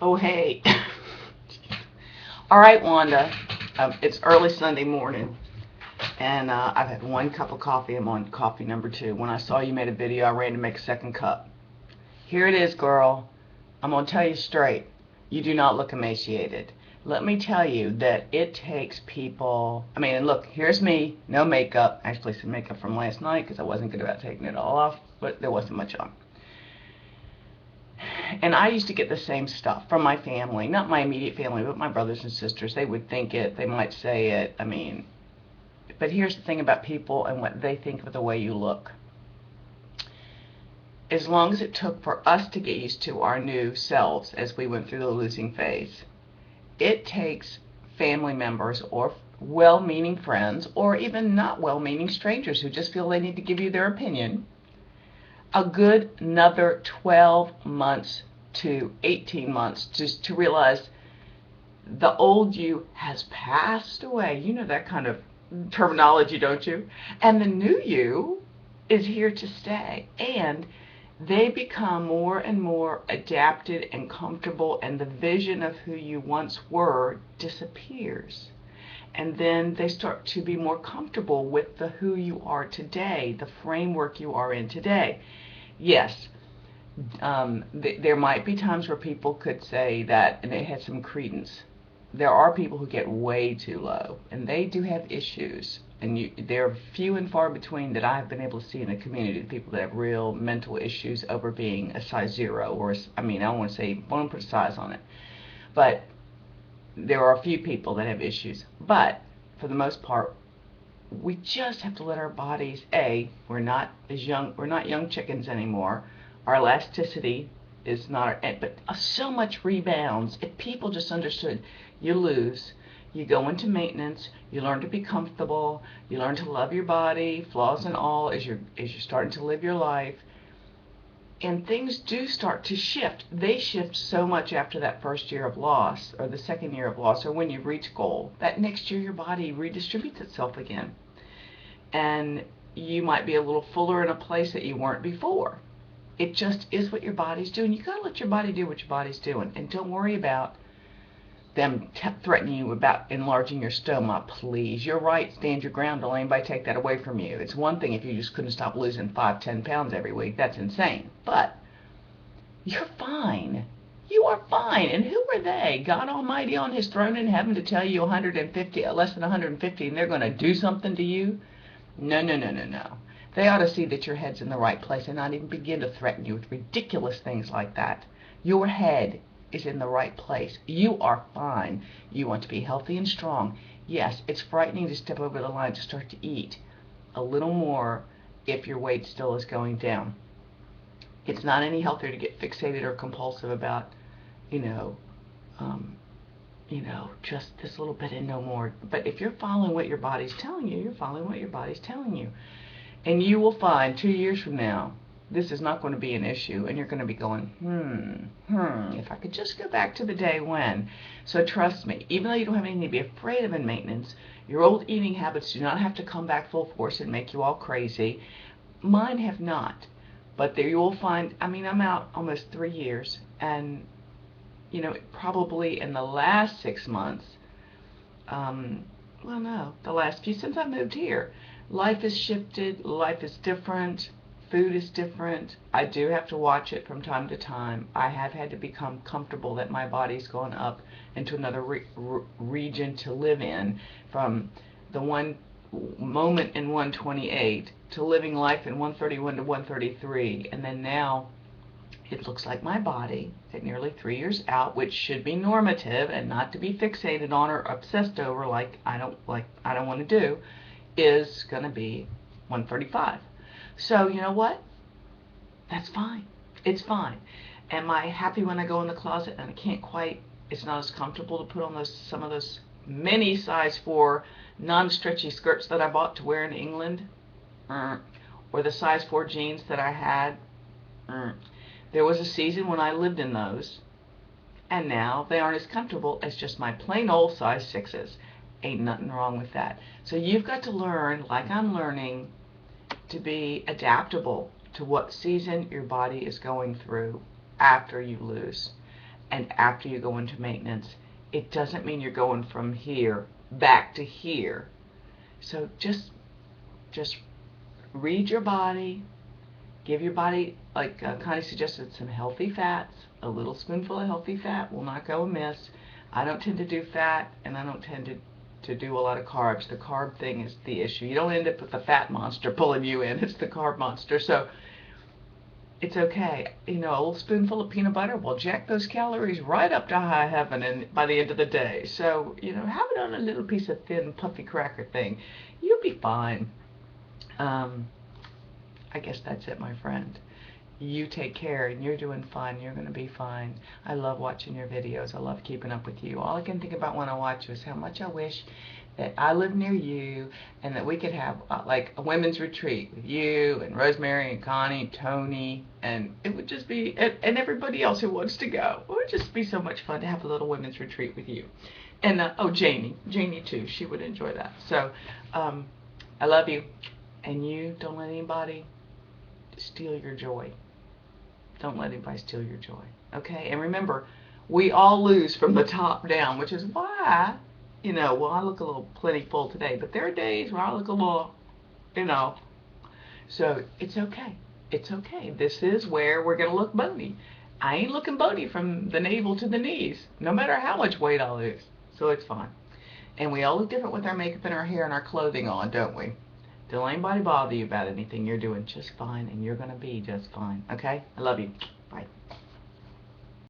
Oh, hey. All right, Wanda. It's early Sunday morning, and I've had one cup of coffee. I'm on coffee number two. When I saw you made a video, I ran to make a second cup. Here it is, girl. I'm going to tell you straight. You do not look emaciated. Let me tell you that it takes people. I mean, and look, here's me, no makeup. Actually, some makeup from last night because I wasn't good about taking it all off, but there wasn't much on. And I used to get the same stuff from my family, not my immediate family, but my brothers and sisters. They would think it, they might say it. I mean, but here's the thing about people and what they think of the way you look. As long as it took for us to get used to our new selves as we went through the losing phase, it takes family members or well-meaning friends or even not well-meaning strangers who just feel they need to give you their opinion a good another 12 months to 18 months just to realize the old you has passed away. You know that kind of terminology, don't you? And the new you is here to stay. And they become more and more adapted and comfortable, and the vision of who you once were disappears. And then they start to be more comfortable with the who you are today, the framework you are in today. Yes, there might be times where people could say that, and it had some credence. There are people who get way too low, and they do have issues. And they're few and far between that I've been able to see in the community. People that have real mental issues over being a size zero, or I mean, I don't want to say, I don't put a size on it, but there are a few people that have issues. But for the most part, we just have to let our bodies. We're not as young. We're not young chickens anymore. Our elasticity is not. But so much rebounds. If people just understood, you lose. You go into maintenance. You learn to be comfortable. You learn to love your body, flaws and all, as you're starting to live your life. And things do start to shift. They shift so much after that first year of loss, or the second year of loss, or when you reach goal. That next year, your body redistributes itself again. And you might be a little fuller in a place that you weren't before. It just is what your body's doing. You gotta let your body do what your body's doing, and don't worry about them threatening you about enlarging your stoma. Please, you're right. Stand your ground. Don't let anybody take that away from you. It's one thing if you just couldn't stop losing 5, 10 pounds every week. That's insane. But you're fine. You are fine. And who are they? God Almighty on His throne in heaven to tell you 150, less than 150, and they're going to do something to you? No, no, no, no, no. They ought to see that your head's in the right place and not even begin to threaten you with ridiculous things like that. Your head is in the right place. You are fine. You want to be healthy and strong. Yes, it's frightening to step over the line to start to eat a little more if your weight still is going down. It's not any healthier to get fixated or compulsive about, you know, um, just this little bit and no more. But if you're following what your body's telling you, you're following what your body's telling you. And you will find 2 years from now, this is not going to be an issue, and you're going to be going, if I could just go back to the day when. So trust me, even though you don't have anything to be afraid of in maintenance, your old eating habits do not have to come back full force and make you all crazy. Mine have not. But there you will find, I mean, I'm out almost 3 years, and, probably in the last 6 months, well, no, the last few since I moved here, life has shifted, life is different, food is different. I do have to watch it from time to time. I have had to become comfortable that my body's gone up into another region to live in, from the one moment in 128 to living life in 131 to 133, and then now it looks like my body at nearly 3 years out, which should be normative and not to be fixated on or obsessed over like I don't want to do, is going to be 135. So you know what? That's fine. It's fine. Am I happy when I go in the closet and I can't quite? It's not as comfortable to put on some of those mini size 4 non-stretchy skirts that I bought to wear in England, or the size 4 jeans that I had. There was a season when I lived in those, and now they aren't as comfortable as just my plain old size 6s. Ain't nothing wrong with that. So you've got to learn, like I'm learning, to be adaptable to what season your body is going through after you lose. and after you go into maintenance. It doesn't mean you're going from here back to here. So just read your body, give your body, like Connie suggested, some healthy fats. A little spoonful of healthy fat will not go amiss. I don't tend to do fat, and I don't tend to do a lot of carbs. The carb thing is the issue. You don't end up with the fat monster pulling you in. It's the carb monster. So it's okay. A little spoonful of peanut butter will jack those calories right up to high heaven and by the end of the day. So, have it on a little piece of thin, puffy cracker thing. You'll be fine. I guess that's it, my friend. You take care, and you're doing fine. You're going to be fine. I love watching your videos. I love keeping up with you. All I can think about when I watch you is how much I wish that I live near you and that we could have like a women's retreat with you and Rosemary and Connie, Tony, and it would just be, and everybody else who wants to go. It would just be so much fun to have a little women's retreat with you. And, Janie too, she would enjoy that. So, I love you, and you don't let anybody steal your joy. Don't let anybody steal your joy. Okay? And remember, we all lose from the top down, which is why, I look a little plenty full today, but there are days where I look a little, so it's okay. It's okay. This is where we're going to look bony. I ain't looking bony from the navel to the knees, no matter how much weight I lose. So it's fine. And we all look different with our makeup and our hair and our clothing on, don't we? Don't let anybody bother you about anything. You're doing just fine, and you're going to be just fine. Okay? I love you. Bye.